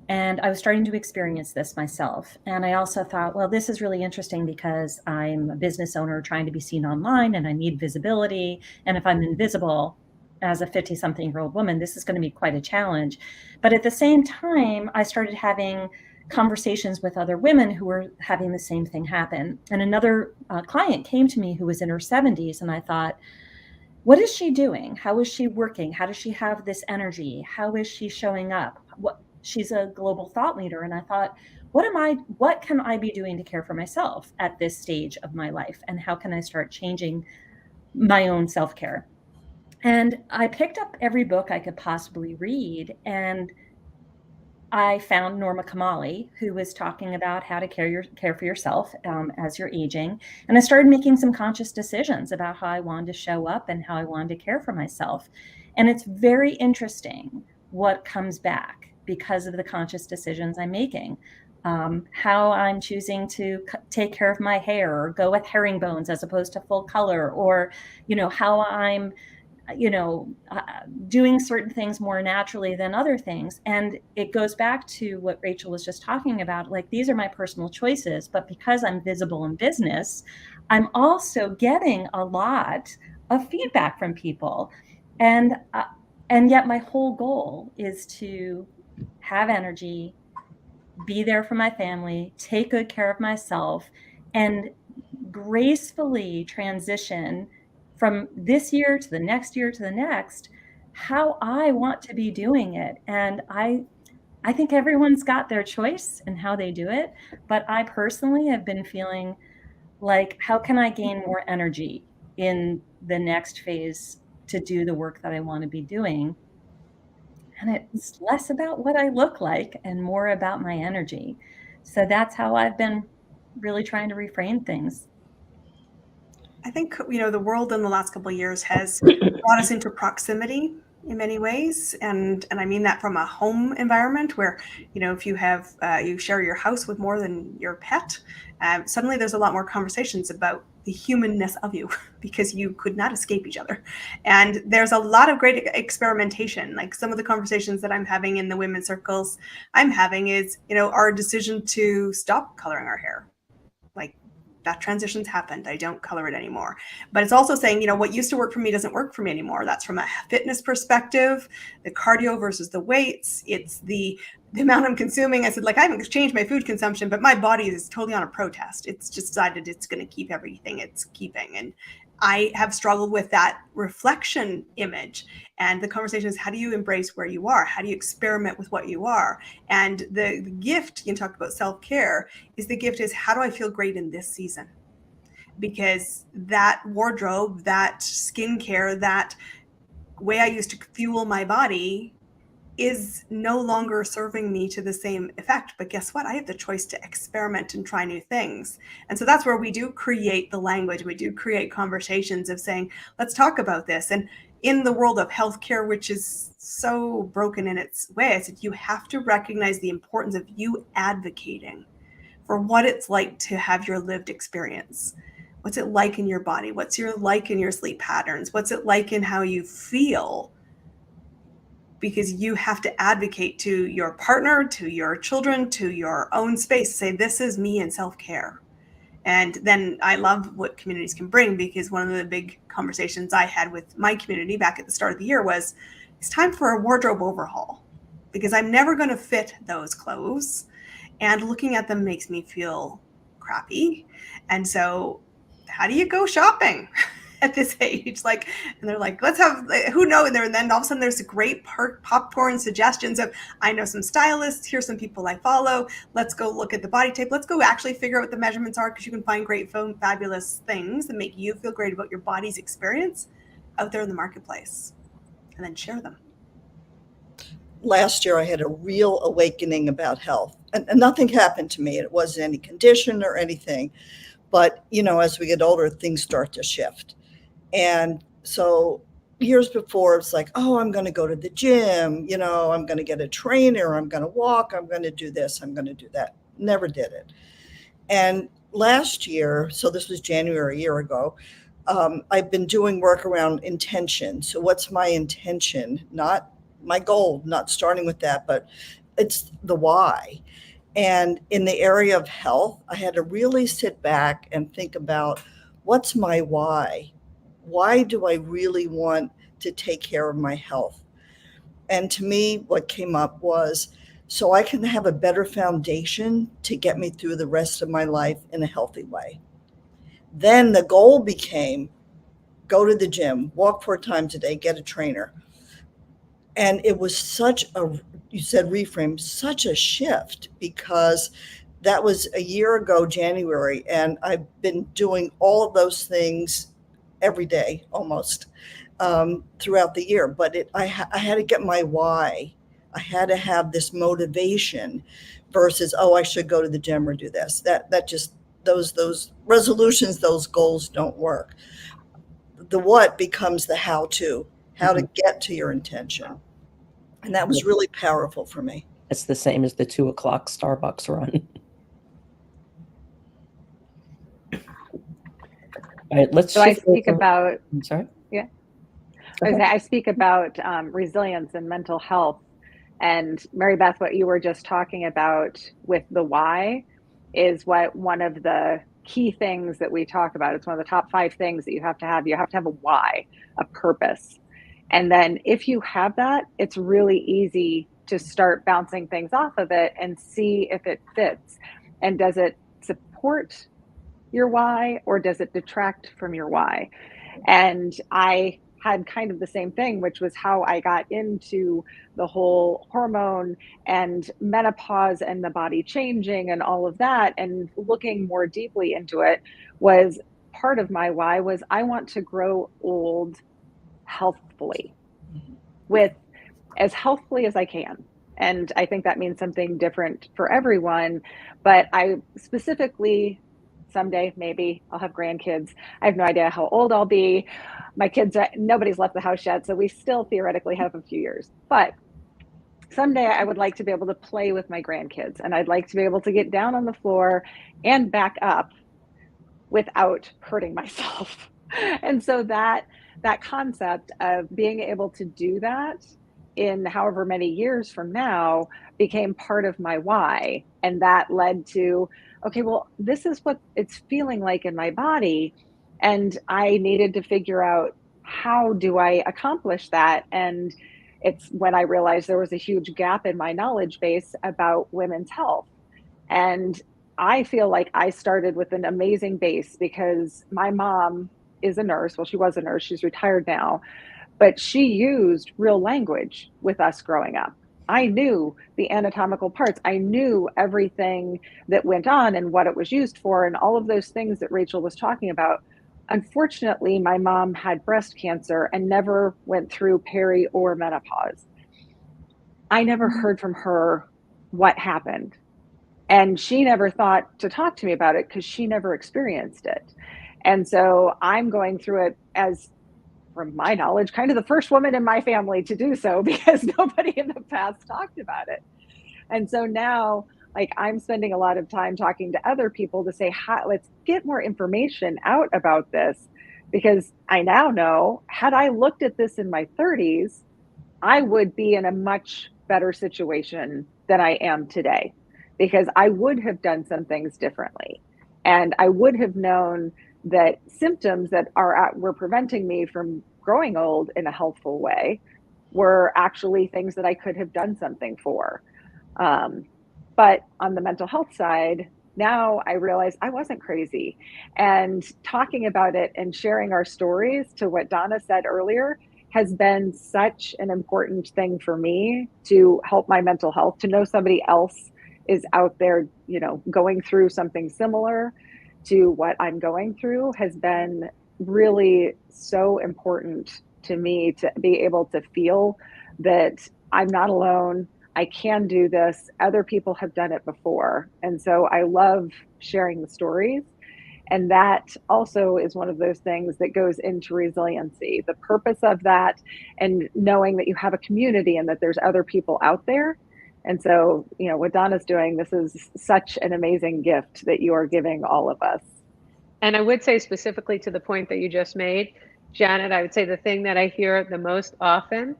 And I was starting to experience this myself. And I also thought, well, this is really interesting because I'm a business owner trying to be seen online and I need visibility. And if I'm invisible as a 50-something-year-old woman, this is going to be quite a challenge. But at the same time, I started having conversations with other women who were having the same thing happen. And another client came to me who was in her 70s, and I thought, what is she doing? How is she working? How does she have this energy? How is she showing up? She's a global thought leader. And I thought, what can I be doing to care for myself at this stage of my life? And how can I start changing my own self-care? And I picked up every book I could possibly read, and I found Norma Kamali, who was talking about how to care for yourself as you're aging. And I started making some conscious decisions about how I wanted to show up and how I wanted to care for myself. And it's very interesting what comes back because of the conscious decisions I'm making. How I'm choosing to take care of my hair or go with herringbones as opposed to full color, or, how I'm doing certain things more naturally than other things. And it goes back to what Rachel was just talking about. Like, these are my personal choices, but because I'm visible in business, I'm also getting a lot of feedback from people. And yet my whole goal is to have energy, be there for my family, take good care of myself, and gracefully transition from this year to the next year to the next, how I want to be doing it. And I think everyone's got their choice in how they do it. But I personally have been feeling like, how can I gain more energy in the next phase to do the work that I want to be doing? And it's less about what I look like and more about my energy. So that's how I've been really trying to reframe things. I think, the world in the last couple of years has brought us into proximity in many ways. And I mean that from a home environment where, if you have, you share your house with more than your pet, suddenly there's a lot more conversations about the humanness of you because you could not escape each other. And there's a lot of great experimentation. Like, some of the conversations that I'm having in the women's circles I'm having is, our decision to stop coloring our hair. Like, that transition's happened. I don't color it anymore. But it's also saying, what used to work for me doesn't work for me anymore. That's from a fitness perspective, the cardio versus the weights. It's the amount I'm consuming. I said, I haven't changed my food consumption, but my body is totally on a protest. It's just decided it's going to keep everything it's keeping. And I have struggled with that reflection image. And the conversation is, how do you embrace where you are? How do you experiment with what you are? And the gift, you can talk about self-care, is the gift is, how do I feel great in this season? Because that wardrobe, that skincare, that way I used to fuel my body is no longer serving me to the same effect. But guess what? I have the choice to experiment and try new things. And so that's where we do create the language. We do create conversations of saying, let's talk about this. And in the world of healthcare, which is so broken in its way, I said, you have to recognize the importance of you advocating for what it's like to have your lived experience. What's it like in your body? What's it like in your sleep patterns? What's it like in how you feel? Because you have to advocate to your partner, to your children, to your own space, say, this is me in self-care. And then I love what communities can bring, because one of the big conversations I had with my community back at the start of the year was, it's time for a wardrobe overhaul because I'm never going to fit those clothes. And looking at them makes me feel crappy. And so how do you go shopping at this age? Like, and they're like, let's have, who knows? And then all of a sudden there's great popcorn suggestions of, I know some stylists, here's some people I follow. Let's go look at the body type. Let's go actually figure out what the measurements are, because you can find great, fabulous things that make you feel great about your body's experience out there in the marketplace, and then share them. Last year, I had a real awakening about health, and nothing happened to me. It wasn't any condition or anything. But, you know, as we get older, things start to shift. And so years before, it's like, oh, I'm going to go to the gym, you know, I'm going to get a trainer, I'm going to walk, I'm going to do this, I'm going to do that. Never did it. And last year, so this was January a year ago, I've been doing work around intention. So what's my intention? Not my goal, not starting with that, but it's the why. And in the area of health, I had to really sit back and think about, what's my why? Why do I really want to take care of my health? And to me, what came up was, so I can have a better foundation to get me through the rest of my life in a healthy way. Then the goal became, go to the gym, walk 4 times a day, get a trainer. And it was such a, you said reframe, such a shift, because that was a year ago, January, and I've been doing all of those things every day almost throughout the year. But I had to get my why. I had to have this motivation versus, oh, I should go to the gym or do this. That just, those resolutions, those goals don't work. The what becomes the how to get to your intention. And that was really powerful for me. It's the same as the 2 o'clock Starbucks run. All right, let's. So I speak about. I'm sorry. Yeah. I speak about resilience and mental health. And Marybeth, what you were just talking about with the why is what one of the key things that we talk about. It's one of the top 5 things that you have to have. You have to have a why, a purpose. And then if you have that, it's really easy to start bouncing things off of it and see if it fits. And does it support your why, or does it detract from your why? And I had kind of the same thing, which was how I got into the whole hormone and menopause and the body changing and all of that, and looking more deeply into it. Was part of my why was, I want to grow old healthfully, with as healthfully as I can. And I think that means something different for everyone. But I specifically, someday, maybe I'll have grandkids. I have no idea how old I'll be. My kids, nobody's left the house yet, so we still theoretically have a few years. But someday I would like to be able to play with my grandkids, and I'd like to be able to get down on the floor and back up without hurting myself. And so that concept of being able to do that in however many years from now became part of my why. And that led to, okay, well, this is what it's feeling like in my body. And I needed to figure out, how do I accomplish that? And it's when I realized there was a huge gap in my knowledge base about women's health. And I feel like I started with an amazing base, because my mom is a nurse. Well, she was a nurse. She's retired now. But she used real language with us growing up. I knew the anatomical parts. I knew everything that went on and what it was used for, and all of those things that Rachel was talking about. Unfortunately, my mom had breast cancer and never went through peri or menopause. I never heard from her what happened. And she never thought to talk to me about it, because she never experienced it. And so I'm going through it as, from my knowledge, kind of the first woman in my family to do so, because nobody in the past talked about it. And so now, like, I'm spending a lot of time talking to other people to say, let's get more information out about this, because I now know, had I looked at this in my 30s, I would be in a much better situation than I am today, because I would have done some things differently. And I would have known that symptoms that were preventing me from growing old in a healthful way were actually things that I could have done something for. But on the mental health side, now I realize I wasn't crazy. And talking about it and sharing our stories, to what Donna said earlier, has been such an important thing for me to help my mental health, to know somebody else is out there, you know, going through something similar to what I'm going through, has been really so important to me, to be able to feel that I'm not alone. I can do this. Other people have done it before. And so I love sharing the stories. And that also is one of those things that goes into resiliency. The purpose of that, and knowing that you have a community and that there's other people out there. And so, you know, what Donna's doing, this is such an amazing gift that you are giving all of us. And I would say, specifically to the point that you just made, Janet, I would say the thing that I hear the most often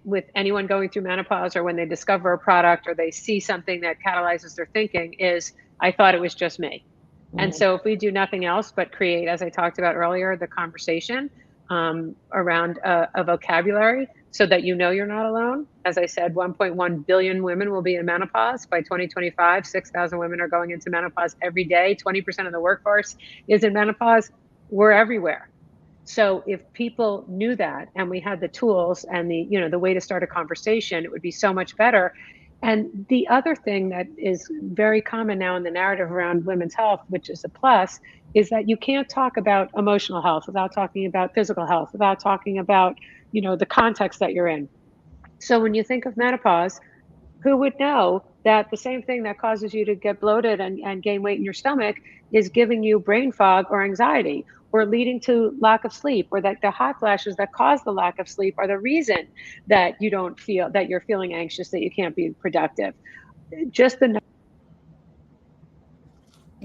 with anyone going through menopause, or when they discover a product or they see something that catalyzes their thinking, is, I thought it was just me. And so if we do nothing else but create, as I talked about earlier, the conversation around a vocabulary, so that you know you're not alone. As I said, 1.1 billion women will be in menopause by 2025. 6,000 women are going into menopause every day. 20% of the workforce is in menopause. We're everywhere. So if people knew that, and we had the tools and the way to start a conversation, it would be so much better. And the other thing that is very common now in the narrative around women's health, which is a plus, is that you can't talk about emotional health without talking about physical health, without talking about, the context that you're in. So when you think of menopause, who would know that the same thing that causes you to get bloated and gain weight in your stomach is giving you brain fog or anxiety, or leading to lack of sleep, or that the hot flashes that cause the lack of sleep are the reason that you don't feel that you're feeling anxious, that you can't be productive. Just the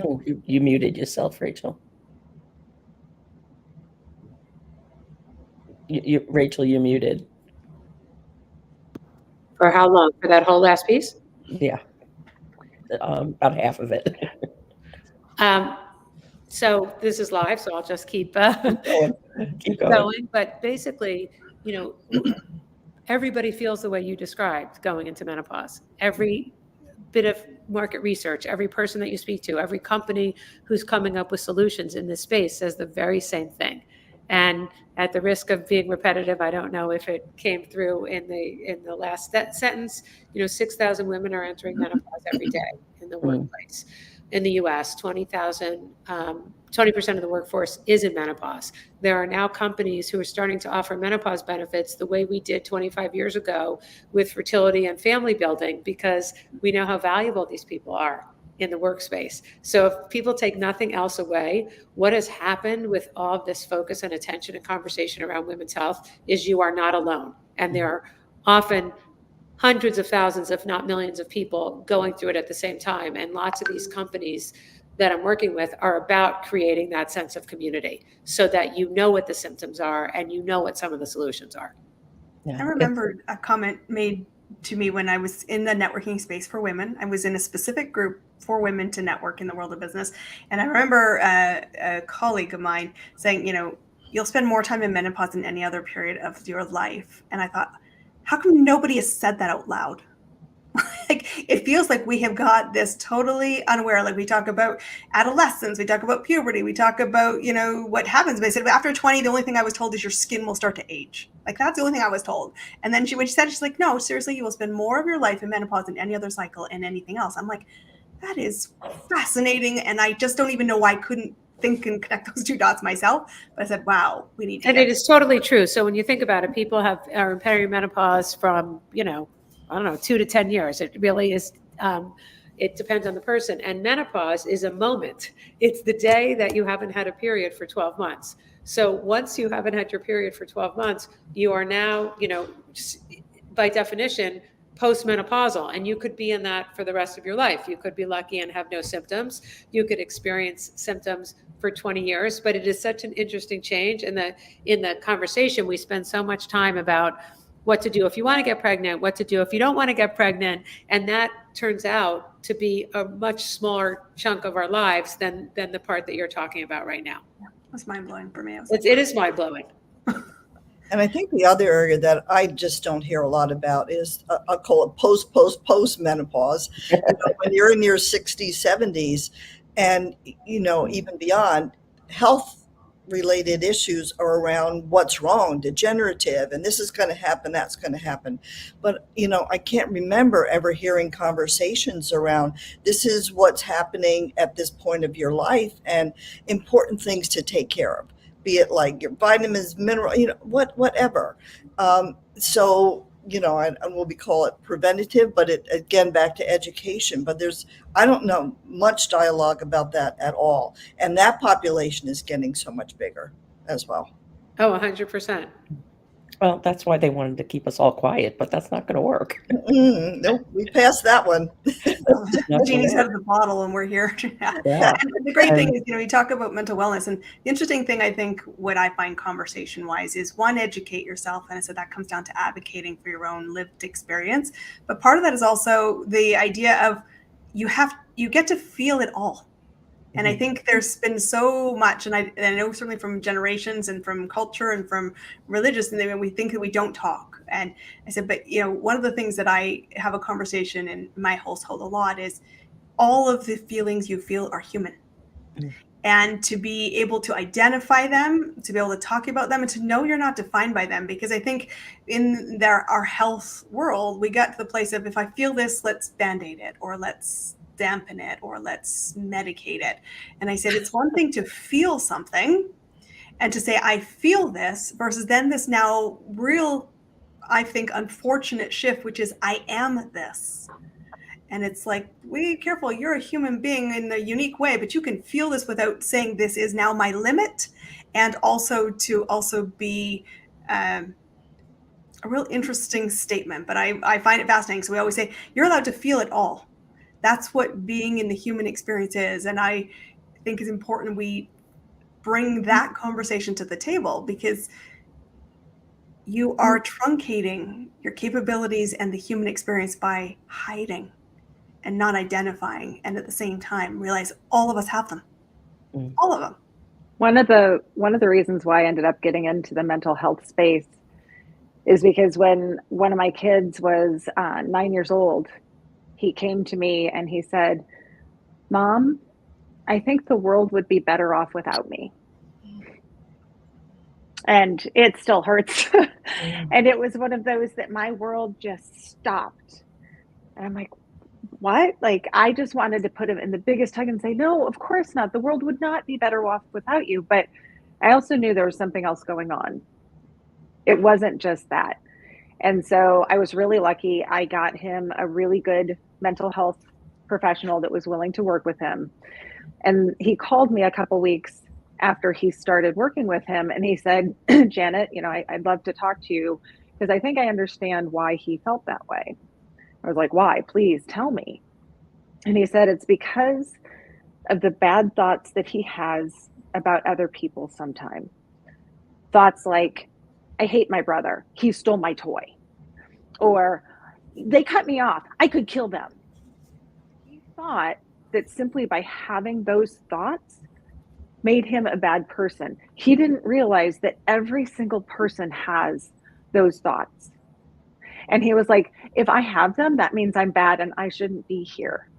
Oh, you muted yourself, Rachel. Rachel, you're muted. For how long? For that whole last piece? Yeah, about half of it. So this is live, so I'll just keep Keep going. going. But basically, everybody feels the way you described going into menopause. Every bit of market research, every person that you speak to, every company who's coming up with solutions in this space says the very same thing. And at the risk of being repetitive, I don't know if it came through in the last sentence. 6,000 women are entering menopause every day in the workplace. In the U.S., 20% of the workforce is in menopause. There are now companies who are starting to offer menopause benefits the way we did 25 years ago with fertility and family building, because we know how valuable these people are in the workspace. So if people take nothing else away, what has happened with all of this focus and attention and conversation around women's health is you are not alone. And there are often hundreds of thousands, if not millions of people going through it at the same time. And lots of these companies that I'm working with are about creating that sense of community, so that you know what the symptoms are and you know what some of the solutions are. Yeah. I remember a comment made to me when I was in the networking space for women. I was in a specific group for women to network in the world of business. And I remember a colleague of mine saying, you'll spend more time in menopause than any other period of your life. And I thought, how come nobody has said that out loud? Like, it feels like we have got this totally unaware. Like, we talk about adolescence, we talk about puberty, we talk about, what happens. But I said, after 20, the only thing I was told is your skin will start to age. Like, that's the only thing I was told. And then when she said it, she's like, no, seriously, you will spend more of your life in menopause than any other cycle and anything else. I'm like, that is fascinating. And I just don't even know why I couldn't think and connect those two dots myself. But I said, wow, we need to. And it is totally true. So when you think about it, people are in perimenopause from, 2 to 10 years. It really is. It depends on the person. And menopause is a moment. It's the day that you haven't had a period for 12 months. So once you haven't had your period for 12 months, you are now, by definition, postmenopausal, and you could be in that for the rest of your life. You could be lucky and have no symptoms. You could experience symptoms for 20 years, but it is such an interesting change. In the conversation, we spend so much time about what to do if you want to get pregnant, what to do if you don't want to get pregnant, and that turns out to be a much smaller chunk of our lives than the part that you're talking about right now. That's mind blowing for me. It is mind blowing. And I think the other area that I just don't hear a lot about is I'll call it post menopause. When you're in your 60s, 70s, and even beyond, health related issues are around what's wrong, degenerative, and this is going to happen, that's going to happen. But I can't remember ever hearing conversations around this is what's happening at this point of your life and important things to take care of, be it like your vitamins, mineral, whatever. So, and we call it preventative, but it, again, back to education. But I don't know much dialogue about that at all. And that population is getting so much bigger as well. Oh, 100%. Well, that's why they wanted to keep us all quiet, but that's not going to work. Nope, we passed that one. Jeannie's out of the bottle and we're here. Yeah. And the great thing is, you talk about mental wellness, and the interesting thing, I think, what I find conversation wise is, one, educate yourself. And so that comes down to advocating for your own lived experience. But part of that is also the idea of you get to feel it all. And I think there's been so much, and I know certainly from generations and from culture and from religious, and we think that we don't talk. And I said, but one of the things that I have a conversation in my household a lot is all of the feelings you feel are human. And to be able to identify them, to be able to talk about them, and to know you're not defined by them. Because I think in our health world, we got to the place of, if I feel this, let's Band-Aid it, or let's dampen it, or let's medicate it. And I said, it's one thing to feel something and to say, I feel this, versus then this now real, I think, unfortunate shift, which is, I am this. And it's like, be careful, you're a human being in a unique way, but you can feel this without saying this is now my limit. And also to be a real interesting statement, but I find it fascinating. So we always say, you're allowed to feel it all. That's what being in the human experience is. And I think it's important we bring that conversation to the table, because you are truncating your capabilities and the human experience by hiding and not identifying. And at the same time, realize all of us have them, all of them. One of the reasons why I ended up getting into the mental health space is because when one of my kids was 9 years old, he came to me and he said, Mom, I think the world would be better off without me. And it still hurts. And it was one of those that my world just stopped. And I'm like, what? Like, I just wanted to put him in the biggest hug and say, no, of course not. The world would not be better off without you. But I also knew there was something else going on. It wasn't just that. And so I was really lucky. I got him a really good mental health professional that was willing to work with him. And he called me a couple weeks after he started working with him. And he said, Janet, I'd love to talk to you, because I think I understand why he felt that way. I was like, why? Please tell me. And he said, it's because of the bad thoughts that he has about other people sometimes. Thoughts like, I hate my brother. He stole my toy. Or they cut me off. I could kill them. He thought that simply by having those thoughts made him a bad person. He didn't realize that every single person has those thoughts. And he was like, if I have them, that means I'm bad and I shouldn't be here.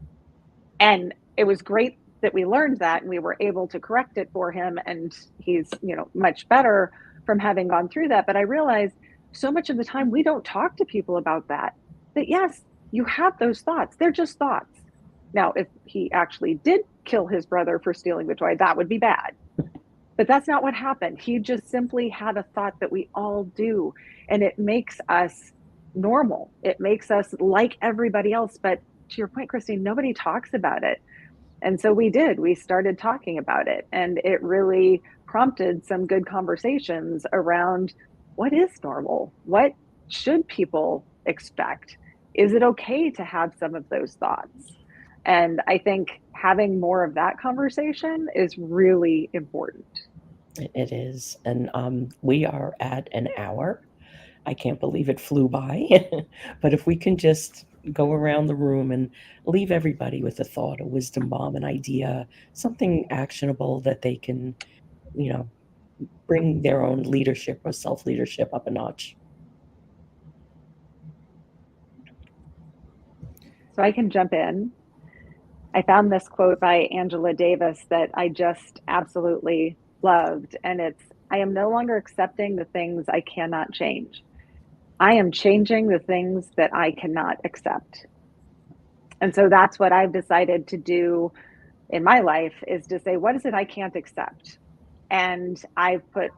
And it was great that we learned that and we were able to correct it for him. And he's, much better from having gone through that. But I realized so much of the time we don't talk to people about that yes, you have those thoughts. They're just thoughts. Now, if he actually did kill his brother for stealing the toy, that would be bad. But that's not what happened. He just simply had a thought that we all do. And it makes us normal. It makes us like everybody else. But to your point, Christine, nobody talks about it. And so we did. We started talking about it. And it really prompted some good conversations around what is normal? What should people expect? Is it okay to have some of those thoughts? And I think having more of that conversation is really important. It is. And we are at an hour. I can't believe it flew by. But if we can just go around the room and leave everybody with a thought, a wisdom bomb, an idea, something actionable that they can, bring their own leadership or self-leadership up a notch. So I can jump in. I found this quote by Angela Davis that I just absolutely loved. And it's, I am no longer accepting the things I cannot change. I am changing the things that I cannot accept. And so that's what I've decided to do in my life, is to say, what is it I can't accept? And I've put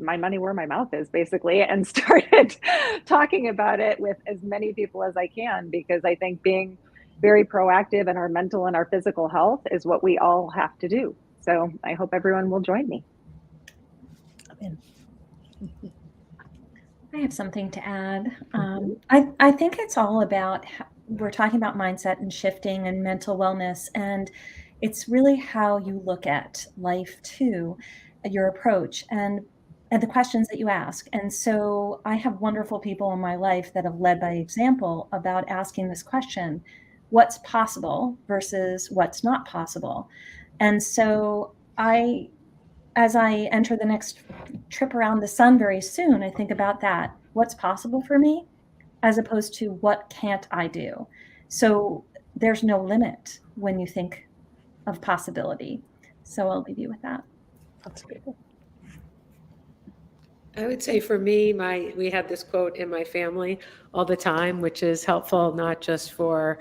my money where my mouth is, basically, and started talking about it with as many people as I can, because I think being very proactive in our mental and our physical health is what we all have to do. So I hope everyone will join me. Amen. I have something to add. I think it's all about, we're talking about mindset and shifting and mental wellness, and it's really how you look at life too, your approach and the questions that you ask. And so I have wonderful people in my life that have led by example about asking this question: what's possible versus what's not possible? And so as I enter the next trip around the sun very soon, I think about that. What's possible for me, as opposed to what can't I do? So there's no limit when you think of possibility. So I'll leave you with that. That's good. I would say for me, we had this quote in my family all the time, which is helpful not just for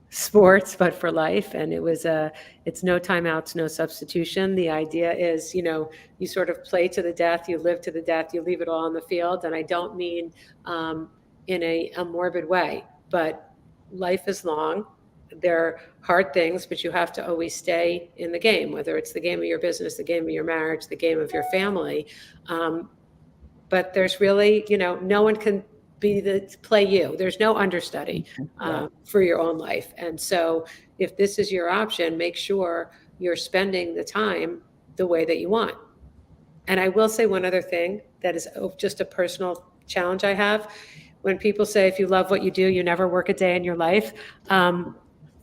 sports, but for life. And it was it's no timeouts, no substitution. The idea is, you sort of play to the death, you live to the death, you leave it all on the field. And I don't mean in a morbid way, but life is long. They're hard things, but you have to always stay in the game, whether it's the game of your business, the game of your marriage, the game of your family. But there's really, no one can play you. There's no understudy for your own life. And so if this is your option, make sure you're spending the time the way that you want. And I will say one other thing that is just a personal challenge I have. When people say, if you love what you do, you never work a day in your life.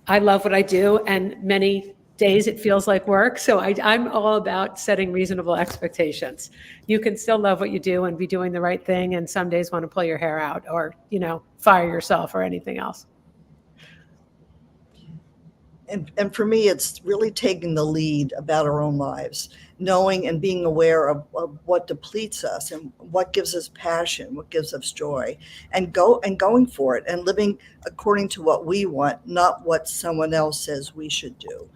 I love what I do, and many days it feels like work. So I'm all about setting reasonable expectations. You can still love what you do and be doing the right thing, and some days want to pull your hair out or, fire yourself or anything else. And for me, it's really taking the lead about our own lives, knowing and being aware of what depletes us and what gives us passion, what gives us joy, and going for it and living according to what we want, not what someone else says we should do.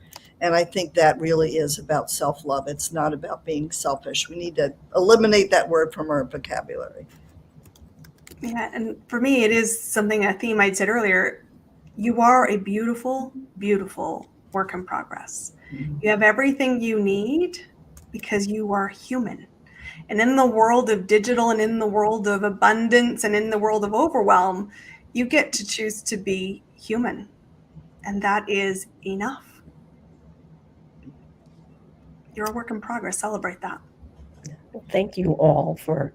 And I think that really is about self-love. It's not about being selfish. We need to eliminate that word from our vocabulary. Yeah, and for me, it is something, a theme I'd said earlier. You are a beautiful, beautiful work in progress. Mm-hmm. You have everything you need because you are human. And in the world of digital and in the world of abundance and in the world of overwhelm, you get to choose to be human. And that is enough. You're a work in progress. Celebrate that. Well, thank you all for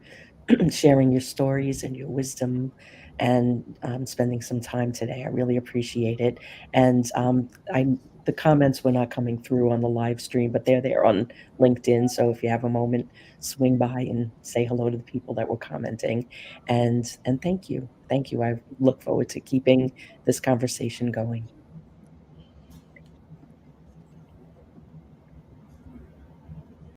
sharing your stories and your wisdom and spending some time today. I really appreciate it. And the comments were not coming through on the live stream, but they're there on LinkedIn. So if you have a moment, swing by and say hello to the people that were commenting. And thank you. Thank you. I look forward to keeping this conversation going.